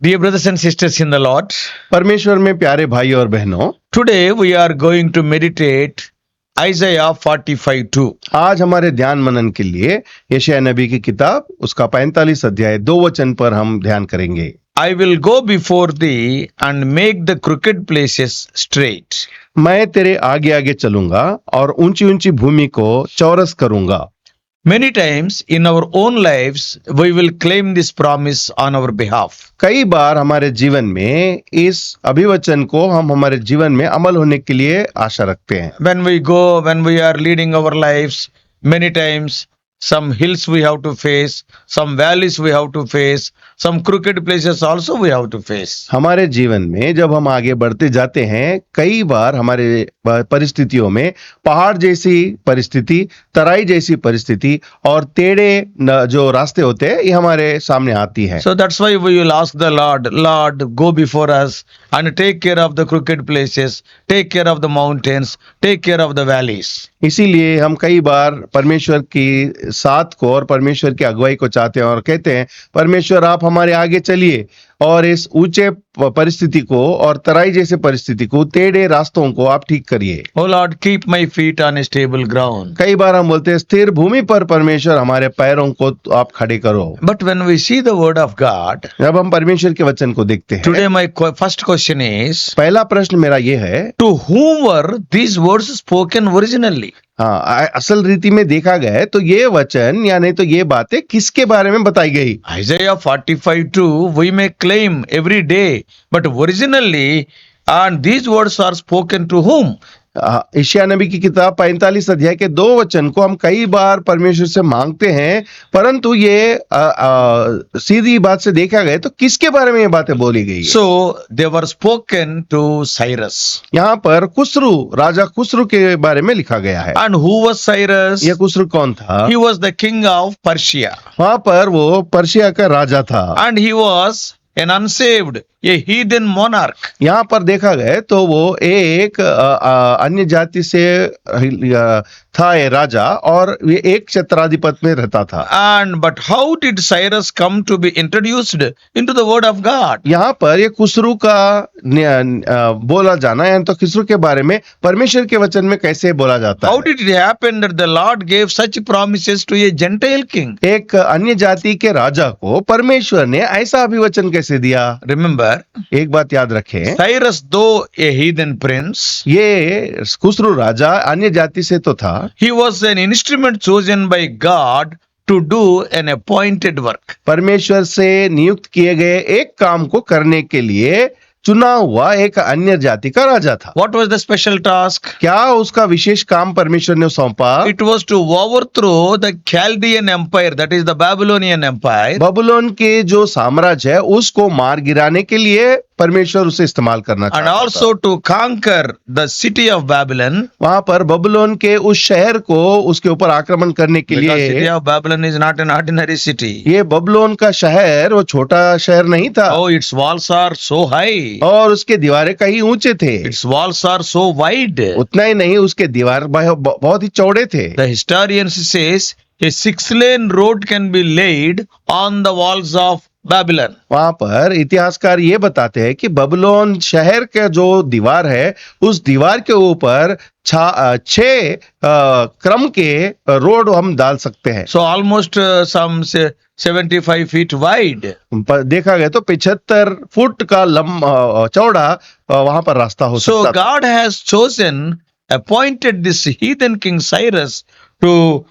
Dear brothers and sisters in the Lord, परमेश्वर में प्यारे भाई और बहनों, today we are going to meditate Isaiah 45:2. आज हमारे ध्यान मनन के लिए यशायाह नबी की किताब उसका 45 अध्याय 2 वचन पर हम ध्यान करेंगे। I will go before thee and make the crooked places straight. मैं तेरे आगे आगे चलूंगा और ऊंची ऊंची भूमि को चौरस करूंगा। Many times in our own lives we will claim this promise on our behalf. कई बार हमारे जीवन में इस अभिवचन को हम हमारे जीवन में अमल होने के लिए आशा रखते हैं। When we are leading our lives, many times some hills we have to face, some valleys we have to face, some crooked places also we have to face. हमारे जीवन में जब हम आगे बढ़ते जाते हैं, कई बार हमारे परिस्थितियों में पहाड़ जैसी परिस्थिति, तराई जैसी परिस्थिति और टेढ़े जो रास्ते होते हैं, ये हमारे सामने आती है। So that's why we will ask the Lord, Lord, go before us and take care of the crooked places, take care of the mountains, take care of the valleys. इसीलिए हम कई बार परमेश्वर की साथ को और परमेश्वर की अगुवाई को चाहते हैं और कहते हैं, परमेश्वर आप हमारे आगे चलिए और इस ऊंचे परिस्थिति को और तराई जैसे परिस्थिति को, टेढ़े रास्तों को आप ठीक करिए। Oh Lord, keep my feet on a stable ground. कई बार हम बोलते हैं, स्थिर भूमि पर परमेश्वर हमारे पैरों को आप खड़े करो। But when we see the word of God, जब हम परमेश्वर के वचन को देखते हैं, today my first question is, पहला प्रश्न मेरा ये है, to whom were these words spoken originally? हाँ, असल रीति में देखा गया है तो ये वचन या नहीं तो ये बातें किसके बारे में बताई गई? Isaiah 45:2 we may claim every day, but originally, and these words are spoken to whom? यशायाह नबी की किताब 45 अध्याय के 2 वचन को हम कई बार परमेश्वर से मांगते हैं, परंतु ये सीधी बात से देखा गया तो किसके बारे में ये बातें बोली गई? So they were spoken to Cyrus. यहाँ पर खुसरू, राजा खुसरू के बारे में लिखा गया है। And who was Cyrus? ये खुसरू कौन था? He was the king of Persia. वहां पर वो पर्शिया का राजा था। And he was an unsaved, a heathen monarch. यहाँ पर देखा गया तो वो एक अन्य जाति से था ये राजा और ये एक क्षेत्राधिपति में रहता था। And but how did Cyrus come to be introduced into the word of God? यहाँ पर ये खुसरू का बोला जाना यानी तो खुसरू के बारे में परमेश्वर के वचन में कैसे बोला जाता How है? did it happen that the Lord gave such promises to a Gentile king? एक अन्य जाति के राजा को परमेश्वर ने ऐसा अभिवचन कैसे दिया? Remember, एक बात याद रखें, Cyrus, though a heathen prince, ये खुसरू राजा अन्य जाति से तो था, he was an instrument chosen by God to do an appointed work. परमेश्वर से नियुक्त किए गए एक काम को करने के लिए चुना हुआ एक अन्य जाति का राजा था। What was the special task? क्या उसका विशेष काम परमेश्वर ने सौंपा? It was to overthrow the Chaldean empire, that is the Babylonian empire, बबुलोन के जो साम्राज्य है उसको मार गिराने के लिए परमेश्वर उसे इस्तेमाल करना and चाहता also था। to conquer the city of Babylon. वहां पर बबुलोन के उस शहर को उसके ऊपर आक्रमण करने के Because city लिए, of Babylon is not an ordinary city. ये बबुलोन का शहर वो छोटा शहर नहीं था Oh, its walls are so high. और उसके दीवारें कहीं ऊंचे थे। Its walls are so wide. उतना ही नहीं, उसके दीवार बहुत ही चौड़े थे। The historians says a 6-lane road can be laid on the walls of Babylon. वहां पर इतिहासकार ये बताते हैं कि बबुलोन शहर का जो दीवार है उस दीवार के ऊपर 6 क्रम के रोड हम डाल सकते हैं। So almost some 75 feet wide. देखा गया तो 75 फुट का चौड़ा वहां पर रास्ता हो So सकता था। God has chosen, appointed this heathen king Cyrus to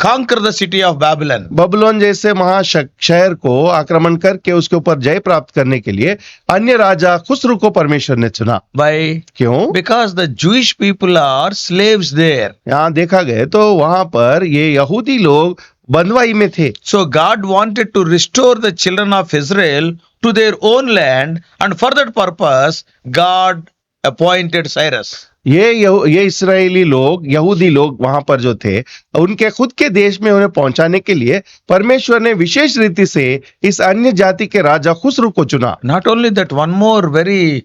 conquer the city of Babylon. बबुलोन जैसे महाशहर को आक्रमण करके उसके ऊपर जय प्राप्त करने के लिए अन्य राजा खुसरू को परमेश्वर ने चुना। Why? क्यों? Because the Jewish people are slaves there. यहाँ देखा गया तो वहां पर ये यहूदी लोग बंधुआई में थे। So God wanted to restore the children of Israel to their own land, and for that purpose God appointed Cyrus. ये इस्राएली लोग, यहूदी लोग वहां पर जो थे, उनके खुद के देश में उन्हें पहुंचाने के लिए परमेश्वर ने विशेष रीति से इस अन्य जाति के राजा खुसरू को चुना। Not only that, one more very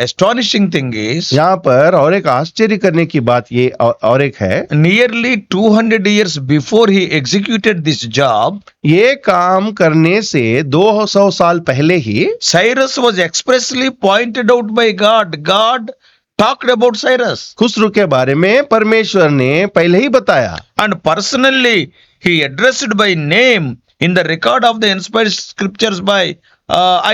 astonishing thing is, यहाँ पर और एक आश्चर्य करने की बात ये और एक है, nearly 200 years before he executed this job, ये काम करने से 200 साल पहले ही Cyrus was expressly pointed out by God. God talked about Cyrus. Khusru के बारे में परमेश्वर ने पहले ही बताया, And personally, he addressed by name in the record of the inspired scriptures by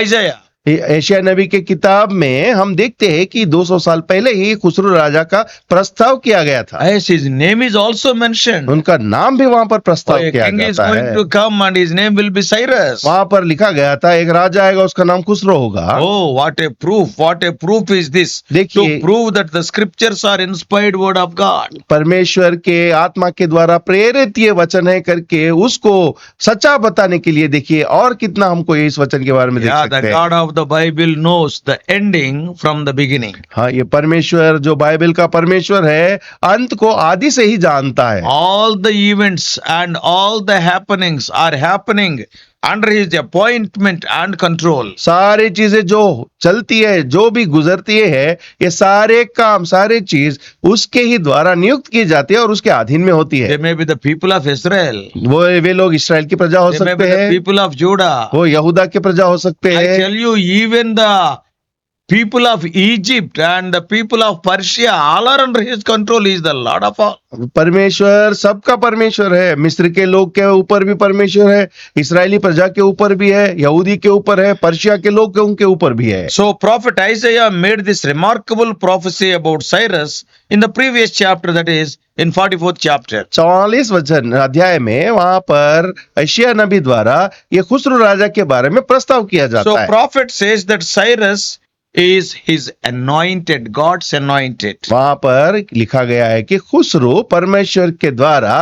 Isaiah. Asia नबी के किताब में हम देखते हैं कि 200 साल पहले ही खुसरू राजा का प्रस्ताव किया गया था। Yes, his name is also mentioned. उनका नाम भी वहां पर प्रस्ताव A किया king is जाता going है। to come and his name will be Cyrus. वहां पर लिखा गया था एक राजा आएगा, उसका नाम खुसरो होगा। Oh, what a proof! What a proof is this? देखिए, To prove that the scriptures are inspired word of God. परमेश्वर के आत्मा के द्वारा प्रेरित ये वचन है करके उसको सच्चा बताने के लिए देखिए और कितना हमको इस वचन के बारे में देख Yeah, the सकते हैं। God of the Bible knows the ending from the beginning. हाँ, ये परमेश्वर जो बाइबल का परमेश्वर है अंत को आदि से ही जानता है। All the events and all the happenings are happening under his appointment and control. सारी चीजें जो चलती है, जो भी गुजरती है, ये सारे काम, सारे चीज उसके ही द्वारा नियुक्त की जाती है और उसके अधीन में होती They है। may be the people of Israel. वे लोग इस्राएल की प्रजा हो They may सकते be the हैं, people of Judah. वो यहूदा की प्रजा हो सकते I हैं। tell you, even the people of Egypt and the people of Persia, all are under his control. He is the Lord of all. परमेश्वर सबका परमेश्वर है। मिस्र के लोग के ऊपर भी परमेश्वर है, इस्राएली प्रजा के ऊपर भी है, यहूदी के ऊपर है, पर्शिया के लोग के उनके ऊपर भी है। So prophet Isaiah made this remarkable prophecy about Cyrus in the previous chapter, that is in 44th chapter. 44 वचन अध्याय में वहां पर एशिया नबी द्वारा ये खुसरू राजा के बारे में प्रस्ताव किया So जाता है। prophet says that Cyrus is his anointed, God's anointed. वहां पर लिखा गया है कि खुसरू परमेश्वर के द्वारा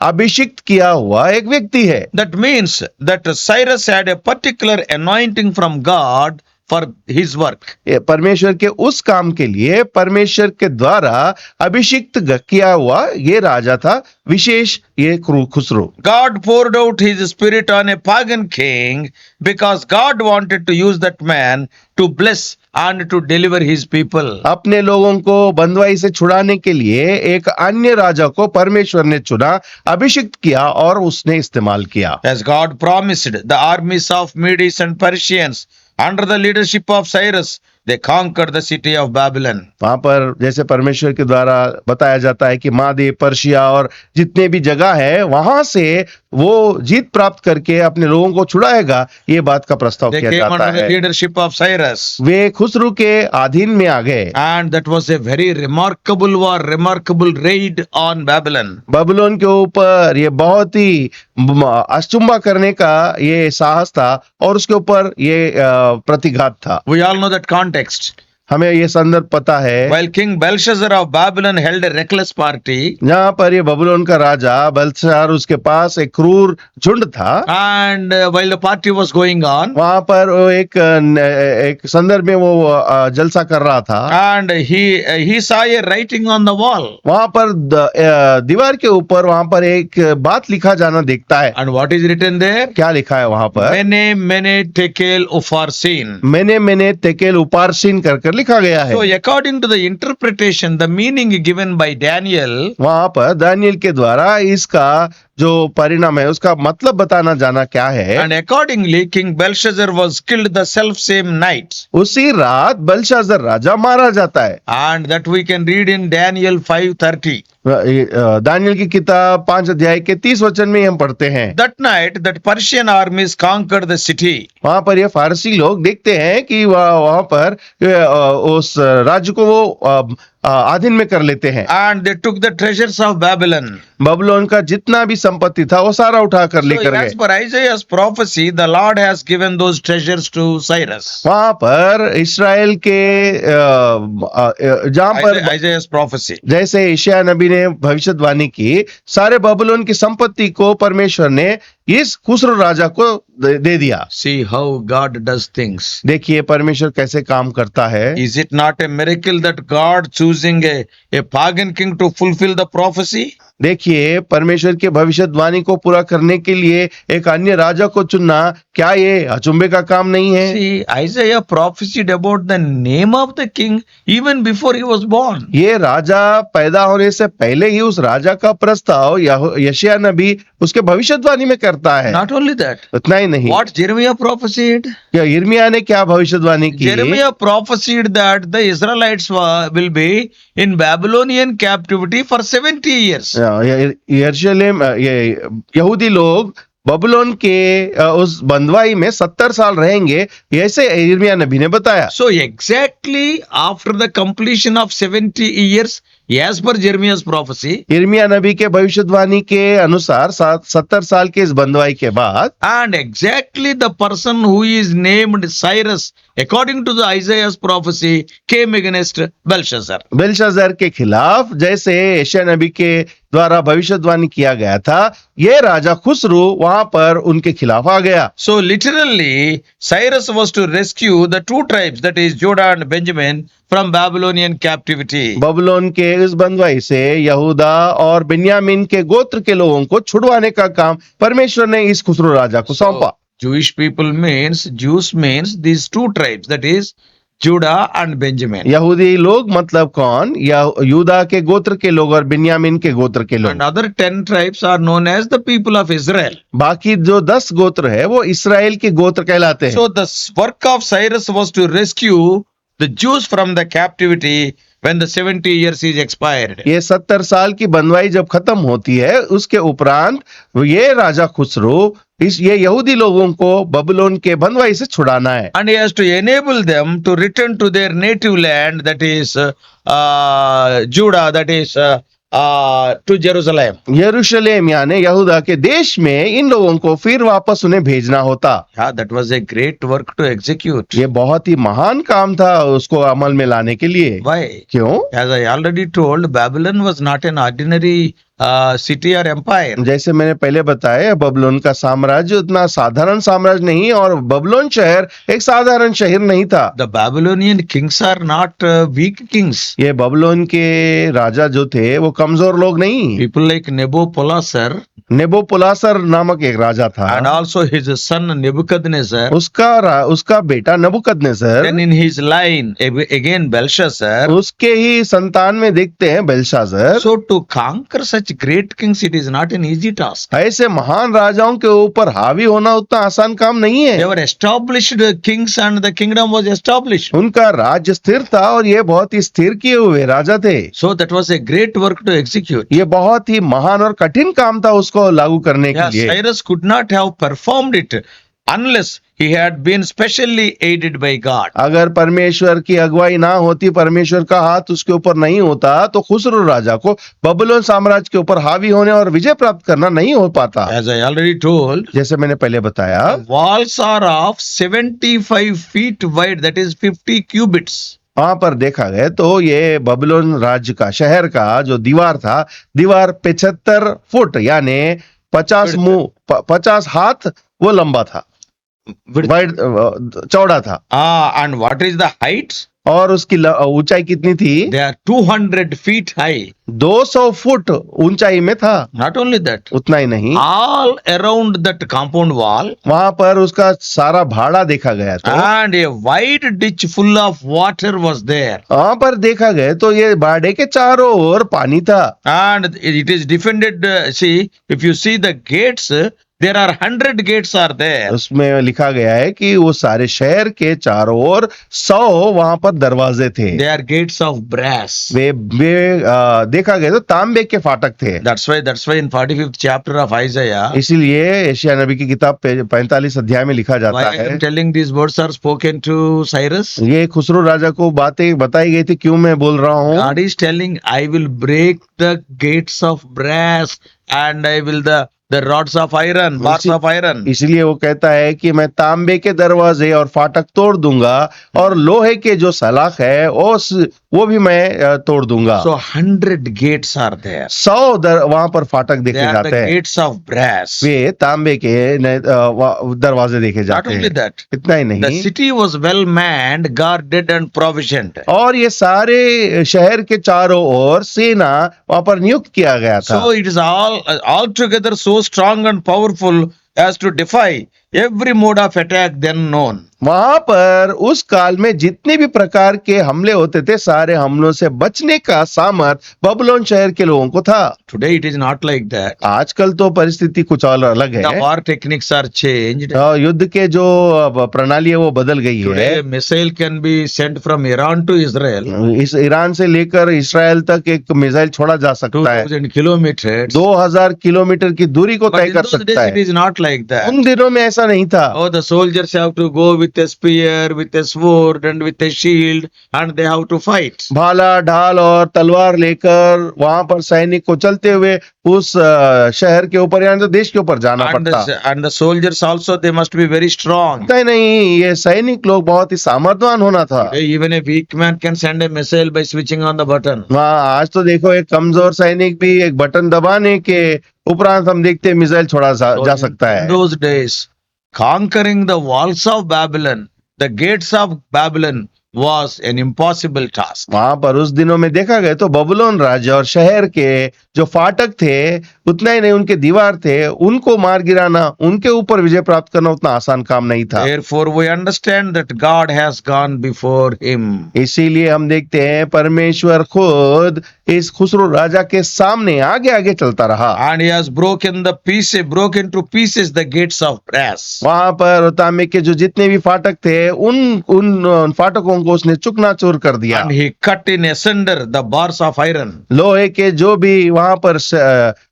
अभिषिक्त किया हुआ एक व्यक्ति है। That means that Cyrus had a particular anointing from God for his work. ये परमेश्वर के उस काम के लिए परमेश्वर के द्वारा अभिषिक्त किया हुआ ये राजा था, विशेष ये Khusru. God poured out his spirit on a pagan king because God wanted to use that man to bless and to deliver his people. अपने लोगों को बंदवाई से छुड़ाने के लिए एक अन्य राजा को परमेश्वर ने चुना, अभिषिक्त किया और उसने इस्तेमाल किया। As God promised, the armies of Medes and Persians under the leadership of Cyrus, they conquered the city of Babylon. वहां पर जैसे परमेश्वर के द्वारा बताया जाता है कि मादे, पर्शिया और जितने भी जगह है वहां से वो जीत प्राप्त करके अपने लोगों को छुड़ाएगा, ये बात का प्रस्ताव They किया came जाता under the है। leadership of Cyrus. वे खुसरू के अधीन में आ गए। And that was a very remarkable war, remarkable raid on Babylon. बबुलोन के ऊपर ये बहुत ही अचंभा करने का ये साहस था और उसके ऊपर ये प्रतिघात था। We all know that context. हमें ये संदर्भ पता है। While King Belshazzar of Babylon held a reckless party, जहाँ पर ये बबुलोन का राजा बेल्शास्सार, उसके पास एक क्रूर झुंड था, and while the party was going on, वहां पर वो एक संदर्भ में वो जलसा कर रहा था, and he saw a writing on the wall. वहां पर दीवार के ऊपर वहां पर एक बात लिखा जाना दिखता है। And what is written there? क्या लिखा है वहां पर? Mene tekel upharsin. मैंने तेकेल उपारसीन कर लिखा गया है। So according to the interpretation, the meaning given by Daniel, वहां पर दानियल के द्वारा इसका जो परिणाम है उसका मतलब बताना जाना क्या है। and accordingly King Belshazzar was killed the self same night. उसी रात बेल्शास्सार राजा मारा जाता है। And that we can read in Daniel 5:30. Daniel की किताब 5 अध्याय के 30 वचन में हम पढ़ते हैं। That night that Persian armies conquered the city. वहां पर ये फारसी लोग देखते हैं कि वहां पर उस राज्य को वो अधीन में कर लेते हैं। And they took the treasures of Babylon. बबुलोन का जितना भी संपत्ति था वो सारा उठा कर So लेकर as गए। per Isaiah's prophecy, the Lord has given those treasures to Cyrus. वहां पर इसराइल के जहां पर Isaiah's prophecy. जैसे एशिया नबी ने भविष्यवाणी की, सारे बबुलोन की संपत्ति को परमेश्वर ने इस खुसरू राजा को दे दिया। See how God does things. देखिए परमेश्वर कैसे काम करता है। Is it not a miracle that God choosing a pagan king to fulfill the prophecy? देखिए, परमेश्वर के भविष्यवाणी को पूरा करने के लिए एक अन्य राजा को चुनना, क्या ये अचंभे का काम नहीं है? See, Isaiah prophesied about the name of the king even before he was born. ये राजा पैदा होने से पहले ही उस राजा का प्रस्ताव यशायाह नबी उसके भविष्यवाणी में करता है। Not only that, उतना ही नहीं, what Jeremiah prophesied? क्या यिर्मयाह ने क्या भविष्यवाणी की? Jeremiah prophesied that the Israelites will be in Babylonian captivity for 70 years. यरूशलेम यहूदी लोग बबुलोन के उस बंदवाई में 70 साल रहेंगे, ऐसे यिर्मयाह नबी ने बताया। So exactly after the completion of 70 years, as per Jeremiah's prophecy, यिर्मयाह नबी के भविष्यवाणी के अनुसार 70 साल के इस बंदवाई के बाद, and exactly the person who is named Cyrus, according to the Isaiah's prophecy, came against Belshazzar. बेलशाजर के खिलाफ जैसे यशायाह नबी के द्वारा भविष्यवाणी किया गया था, ये राजा खुसरू वहां पर उनके खिलाफ आ गया। So literally, Cyrus was to rescue the two tribes, that is Judah and Benjamin, from Babylonian captivity. बबुलोन के इस बंदवाई से यहूदा और बिन्यामीन के गोत्र के लोगों को छुड़वाने का काम परमेश्वर ने इस खुसरू राजा को सौंपा। Jewish people means, Jews means these two tribes, that is Judah and Benjamin. यहूदी लोग मतलब कौन? यहूदा के गोत्र के लोग और बिन्यामीन के गोत्र के लोग। And other 10 tribes are known as the people of Israel. बाकी जो 10 गोत्र है वो इसराइल के गोत्र कहलाते हैं। So the work of Cyrus was to rescue the Jews from the captivity when the 70 years is expired. ये 70 साल की बंदवाई जब खत्म होती है, उसके उपरांत ये राजा खुसरो ये यहूदी लोगों को बबुलोन के बंदवाई से छुड़ाना है। And he has to enable them to return to their native land, that is Judah, that is to Jerusalem. यरूशलेम यानी यहूदा के देश में इन लोगों को फिर वापस उन्हें भेजना होता। Yeah, that was a great work to execute. ये बहुत ही महान काम था उसको अमल में लाने के लिए। Why? क्यों? As I already told, Babylon was not an ordinary city or empire. जैसे मैंने पहले बताया, बबुलोन का साम्राज्य उतना साधारण साम्राज्य नहीं और बबुलोन शहर एक साधारण शहर नहीं था। The Babylonian kings are not weak kings. ये बबुलोन के राजा जो थे वो कमजोर लोग नहीं। People like Nabopolassar नेबोपुलासर नामक एक राजा था, and also his son Nebuchadnezzar. उसका बेटा नबुकदनेस्सर, Then in his line again Belshazzar. उसके ही संतान में देखते हैं बेलशाजर। So to conquer such great kings, it is not an easy task. ऐसे महान राजाओं के ऊपर हावी होना उतना आसान काम नहीं They है। were established kings and the kingdom was established. उनका राज्य स्थिर था और ये बहुत ही स्थिर किए हुए राजा थे। So that was a great work to execute. ये बहुत ही महान और कठिन काम था उसको लागू करने के Yeah, लिए। Cyrus could not have performed it unless he had been specially aided by God. अगर परमेश्वर की अगुवाई ना होती, परमेश्वर का हाथ उसके ऊपर नहीं होता, तो खुसरो राजा को बबुलोन साम्राज्य के ऊपर हावी होने और विजय प्राप्त करना नहीं हो पाता। As I already told, जैसे मैंने पहले बताया, walls are of 75 feet wide, that is 50 cubits. वहां पर देखा गया तो ये बबुलोन राज्य का शहर का जो दीवार था, दीवार 75 फुट यानी 50 हाथ वो लंबा था, वाइड चौड़ा था। And what is the height? और उसकी ऊंचाई कितनी थी? They are 200 feet high. 200 foot ऊंचाई में था। Not only that, उतना ही नहीं, all around that compound wall, वहां पर उसका सारा भाड़ा देखा गया था। and a wide ditch full of water was there. वहां पर देखा गया तो ये भाड़े के चारों ओर पानी था। And it is defended. See, if you see the gates, there are 100 gates are there. उसमें लिखा गया है कि वो सारे शहर के चारों ओर 100 वहां पर दरवाजे थे। They are gates of brass. वे देखा गया तो तांबे के फाटक थे। That's why in 45th chapter of Isaiah, इसीलिए यशायाह नबी की किताब 45 अध्याय में लिखा why जाता I है, am telling these words are spoken to Cyrus. ये खुसरो राजा को बातें बताई गई थी। क्यों मैं बोल रहा हूँ? God is telling, I will break the gates of brass and I will the rods of iron, bars of iron. इसलिए वो कहता है कि मैं तांबे के दरवाजे और फाटक तोड़ दूंगा और लोहे के जो सलाख है वो भी मैं तोड़ दूंगा। So 100 gates are there. 100 वहां पर फाटक They देखे are जाते the हैं, gates of brass. वे तांबे के दरवाजे देखे Not जाते only हैं। that, इतना ही the नहीं, city was well manned, guarded and provisioned. और ये सारे शहर के चारों ओर सेना वहां पर नियुक्त किया गया था। So it is altogether so strong and powerful as to defy every mode of attack then known. वहां पर उस काल में जितने भी प्रकार के हमले होते थे, सारे हमलों से बचने का सामर्थ बबुलोन शहर के लोगों को था। Today it is not like that. आजकल तो परिस्थिति कुछ और अलग The है। war techniques are changed. युद्ध के जो प्रणाली है वो बदल गई है। Today missile can be sent from Iran to Israel. इस ईरान से लेकर इस्राएल तक एक मिसाइल छोड़ा जा सकता है। 2000 kilometers. 2000 किलोमीटर की दूरी को But तय in कर those days सकता it है। is not like that. उन दिनों में ऐसा नहीं था। Oh, the soldiers have to go with a spear, with a sword and with a shield and they have to fight. भाला ढाल और तलवार लेकर वहां पर सैनिक को चलते हुए उस शहर के ऊपर यानी तो देश के ऊपर जाना पड़ता। And the soldiers also, they must be very strong. नहीं नहीं, ये सैनिक लोग बहुत ही सामर्थ्यवान होना था। Even a weak man can send a missile by switching on the button. वहाँ आज तो देखो एक कमजोर सैनिक भी एक बटन दबाने के उपरांत हम देखते हैं मिसाइल छोड़ा जा सकता है। In those days, conquering the walls of Babylon, the gates of Babylon was an impossible task. वहां पर उस दिनों में देखा गया तो बबुलोन राज्य और शहर के जो फाटक थे, उतना ही नहीं उनके दीवार थे, उनको मार गिराना, उनके ऊपर विजय प्राप्त करना उतना आसान काम नहीं था। Therefore, we understand that God has gone before him. इसीलिए हम देखते हैं परमेश्वर खुद इस खुसरो राजा के सामने आगे आगे चलता रहा। And he has broken to pieces the gates of brass. वहां पर तांबे के जो जितने भी फाटक थे उन फाटकों को उसने चूकनाचूर कर दिया। And he cut in asunder the bars of iron. लोहे के जो भी वहां पर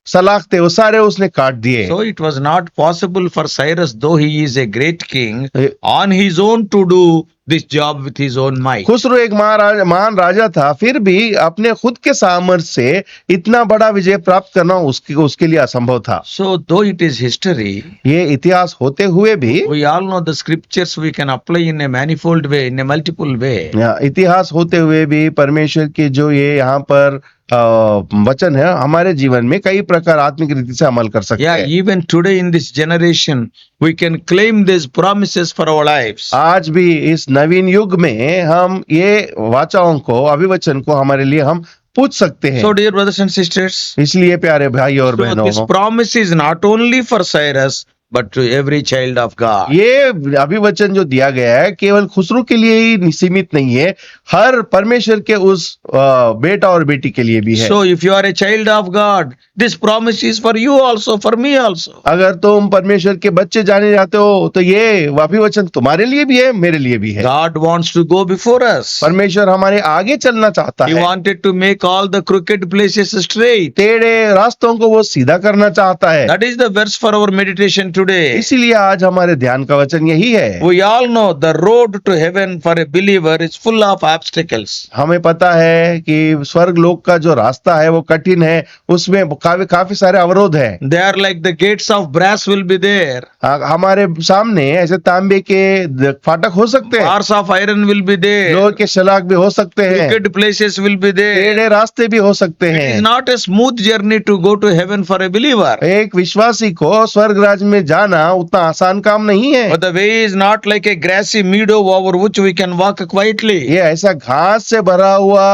सलाख थे वो सारे उसने काट दिए। So it was not possible for Cyrus, though he is a great king, on his own to do this job with his own might. Khusro एक महान राजा था, फिर भी अपने खुद के सामर्थ्य से इतना बड़ा विजय प्राप्त करना उसके लिए असंभव था। So though it is history, ये इतिहास होते हुए भी we all know the scriptures we can apply in a manifold way, in a multiple way. इतिहास होते हुए भी परमेश्वर के जो ये यहाँ पर वचन है हमारे जीवन में कई प्रकार आत्मिक रीति से अमल कर सकते हैं। Even today in this generation, we can claim these promises for our lives. आज भी इस नवीन युग में हम ये वाचाओं को, अभिवचन को हमारे लिए हम पूछ सकते हैं। So dear brothers and sisters, इसलिए प्यारे भाई और बहनों, this promise is not only for Cyrus, but to every child of God. ये अभिवचन जो दिया गया है केवल खुसरो के लिए ही सीमित नहीं है, हर परमेश्वर के उस बेटा और बेटी के लिए भी है। So if you are a child of God, this promise is for you also, for me also. अगर तुम परमेश्वर के बच्चे जाने जाते हो तो ये अभिवचन तुम्हारे लिए भी है, मेरे लिए भी है। God wants to go before us. परमेश्वर हमारे आगे चलना चाहता He है। wanted to make all the crooked places straight. टेढ़े रास्तों को वो सीधा करना चाहता है। That is the verse for our meditation today. इसीलिए आज हमारे ध्यान का वचन यही है। We all know the road to heaven for a believer is full of obstacles. हमें पता है कि स्वर्ग लोक का जो रास्ता है वो कठिन है, उसमें काफी सारे अवरोध हैं। They are like the gates of brass will be there. हमारे सामने ऐसे तांबे के फाटक हो सकते हैं, Bars of iron will be there. लोहे के सलाख भी हो सकते हैं, Crooked places will be there. टेढ़े रास्ते भी हो सकते It is हैं। not a smooth journey to go to heaven for a believer. एक विश्वासी को स्वर्ग राज्य में जाना उतना आसान काम नहीं है। But the way is not like a grassy meadow over which we can walk quietly. ये ऐसा घास से भरा हुआ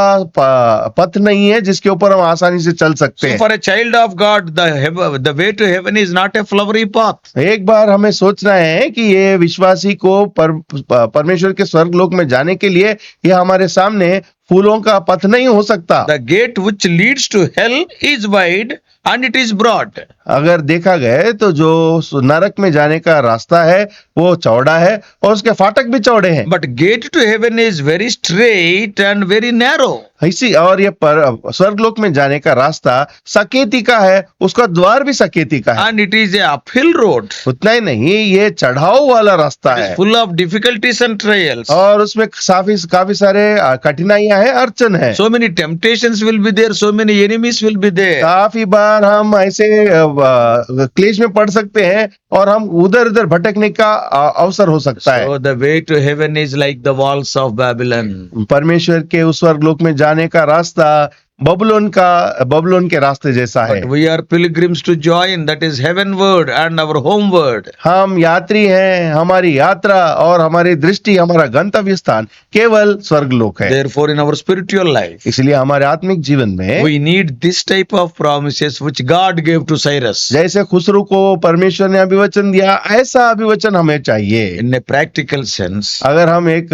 पथ नहीं है जिसके ऊपर हम आसानी से चल सकते So हैं। for a child of God, the way to heaven is not a flowery path. एक बार हमें सोचना है कि ये विश्वासी को परमेश्वर के स्वर्ग लोक में जाने के लिए ये हमारे सामने फूलों का पथ नहीं हो सकता। The gate which leads to hell is wide and it is broad. अगर देखा गया तो जो नरक में जाने का रास्ता है वो चौड़ा है और उसके फाटक भी चौड़े हैं। But gate to heaven is very straight and very narrow. इसी और ये स्वर्गलोक में जाने का रास्ता सकेती का है, उसका द्वार भी सकेती का है। And it is a uphill road. उतना ही नहीं, ये चढ़ाव वाला रास्ता It is है full of difficulties and trials. और उसमें काफी सारे कठिनाइयां हैं, अड़चन है। So many temptations will be there. So many enemies will be there. काफी बार हम ऐसे क्लेश में पड़ सकते हैं और हम उधर उधर भटकने का अवसर हो सकता है। So the way to heaven is like the walls of Babylon. परमेश्वर के उस स्वर्गलोक में जाने का रास्ता बबुलोन के रास्ते जैसा है। But we are pilgrims to join. That is heavenward and our homeward. हम यात्री हैं, हमारी यात्रा और हमारी दृष्टि, हमारा गंतव्य स्थान केवल स्वर्गलोक है। Therefore, in our spiritual life, इसलिए हमारे आत्मिक जीवन में we need this type of promises which God gave to Cyrus. जैसे खुसरू को परमेश्वर ने अभिवचन दिया, ऐसा अभिवचन हमें चाहिए। In a practical sense, अगर हम एक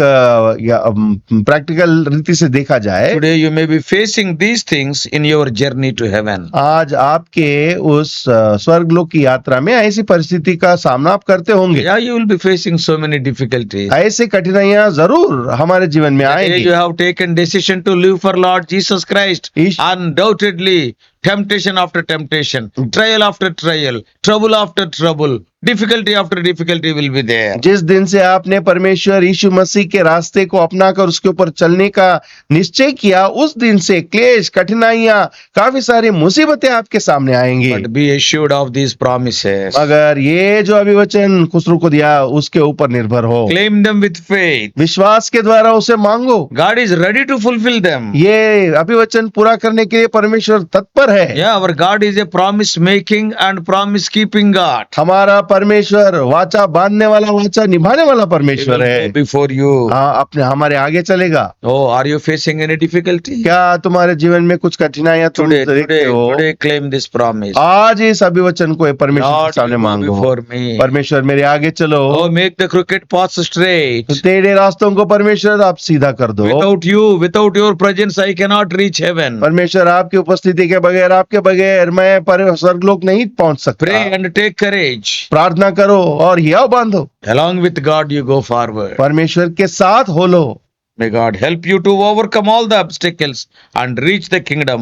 प्रैक्टिकल रीति से देखा जाए, today you may be facing these things in your journey to heaven. आज आपके उस स्वर्गलोक की यात्रा में ऐसी परिस्थिति का सामना आप करते होंगे। Yeah, you will be facing so many difficulties. ऐसी कठिनाइयां जरूर हमारे जीवन में Today आएंगी। you have taken decision to live for Lord Jesus Christ. इस- Undoubtedly, temptation after temptation, trial after trial, trouble after trouble, difficulty after difficulty will be there. जिस दिन से आपने परमेश्वर यीशु मसीह के रास्ते को अपनाकर उसके ऊपर चलने का निश्चय किया, उस दिन से क्लेश, कठिनाइयां, काफी सारी मुसीबतें आपके सामने आएंगी। But be assured of these promises. मगर ये जो अभिवचन खुसरू को दिया, उसके ऊपर निर्भर हो, Claim them with faith. विश्वास के द्वारा उसे मांगो। God is ready to fulfill them. ये अभिवचन पूरा करने के लिए परमेश्वर तत्पर है। Yeah, our God is a promise making and promise keeping God. हमारा परमेश्वर वाचा बांधने वाला, वाचा निभाने वाला He will परमेश्वर है। go before you. हाँ, अपने हमारे आगे चलेगा। Oh, are you facing any difficulty? क्या तुम्हारे जीवन में कुछ कठिनाइयां तुम देखते हो? Today claim this promise. आज इस अभिवचन को परमेश्वर के Lord, सामने you go मांगो। before me. परमेश्वर मेरे आगे चलो। Oh, make the crooked paths straight. तेरे रास्तों को परमेश्वर आप सीधा कर दो। Without your presence, I cannot reach heaven. परमेश्वर आपकी उपस्थिति के बगैर, आपके बगैर मैं स्वर्गलोक नहीं पहुंच सकता। Pray and take courage. प्रार्थना करो और हिया बांधो। Along with God, you go forward. परमेश्वर के साथ हो लो। May God help you to overcome all the obstacles and reach the kingdom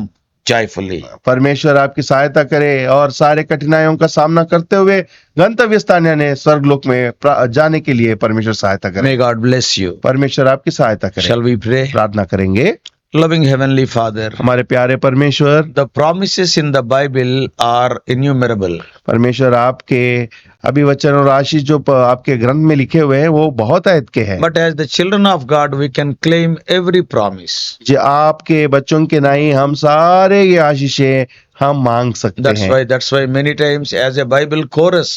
joyfully. परमेश्वर आपकी सहायता करे और सारे कठिनाइयों का सामना करते हुए गंतव्य स्थान यानी स्वर्गलोक में जाने के लिए परमेश्वर सहायता करे। May God bless you. परमेश्वर आपकी सहायता करे। Shall we pray? प्रार्थना करेंगे। Loving Heavenly Father, हमारे प्यारे परमेश्वर, the promises in the Bible are innumerable. परमेश्वर आपके अभिवचन और आशीष जो आपके ग्रंथ में लिखे हुए हैं वो बहुत आयत के हैं। But as the children of God, we can claim every promise. जो आपके बच्चों के नाई हम सारे ये आशीषें हम मांग सकते हैं। That's why many times as a Bible chorus,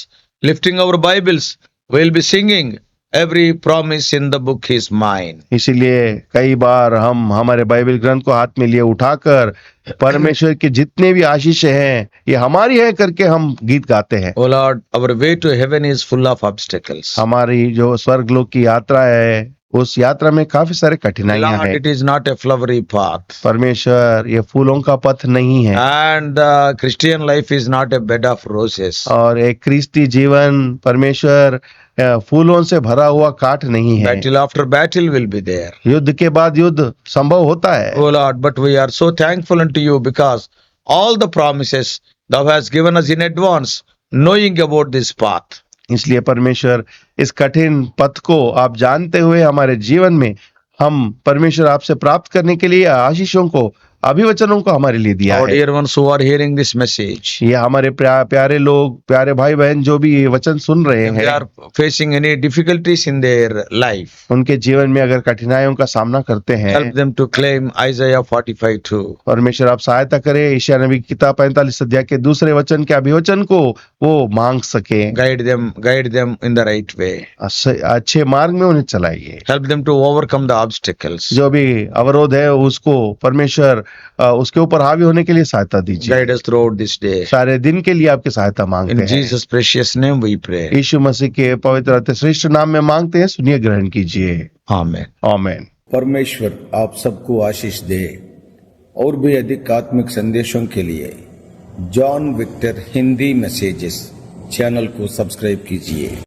lifting our Bibles, we'll be singing, every promise in the book is mine. इसीलिए कई बार हम हमारे बाइबल ग्रंथ को हाथ में लिए उठाकर परमेश्वर के जितने भी आशीष हैं ये हमारी है करके हम गीत गाते हैं। Oh Lord, our way to heaven is full of obstacles. हमारी जो स्वर्गलोक की यात्रा है उस यात्रा में काफी सारे कठिनाइयां Lord, हैं। it is not a flowery path. परमेश्वर ये फूलों का पथ नहीं है And the Christian life is not a bed of roses. और एक क्रिस्ती जीवन परमेश्वर फूलों से भरा हुआ काट नहीं है। Battle after battle will be there. युद्ध के बाद युद्ध संभव होता है। Oh Lord, but we are so thankful unto you because all the promises thou hast given us in advance, knowing about this path. इसलिए परमेश्वर इस कठिन पथ को आप जानते हुए हमारे जीवन में हम परमेश्वर आपसे प्राप्त करने के लिए आशीषों को अभिवचनों को हमारे लिए दिया Our है। dear ones who are hearing this message, ये हमारे प्यारे लोग, प्यारे भाई बहन जो भी ये वचन सुन रहे if they हैं, are facing any difficulties in their life, उनके जीवन में अगर कठिनाइयों का सामना करते हैं, help them to claim Isaiah 45:2. परमेश्वर आप सहायता करें ईशाया नबी की किताब 45 अध्याय के दूसरे वचन के अभिवचन को वो मांग सके। Guide them in the right way. अच्छे मार्ग में उन्हें चलाइए। Help them to overcome the obstacles. जो भी अवरोध है उसको परमेश्वर उसके ऊपर हावी होने के लिए सहायता दीजिए। Guide us throughout this day. सारे दिन के लिए आपकी सहायता मांगते In हैं। Jesus' precious name we pray. यीशु मसीह के पवित्र अति श्रेष्ठ नाम में मांगते हैं, सुनिए ग्रहण कीजिए। Amen. आमीन। परमेश्वर आप सबको आशीष दे। और भी अधिक आत्मिक संदेशों के लिए John Victor Hindi messages channel को सब्सक्राइब कीजिए।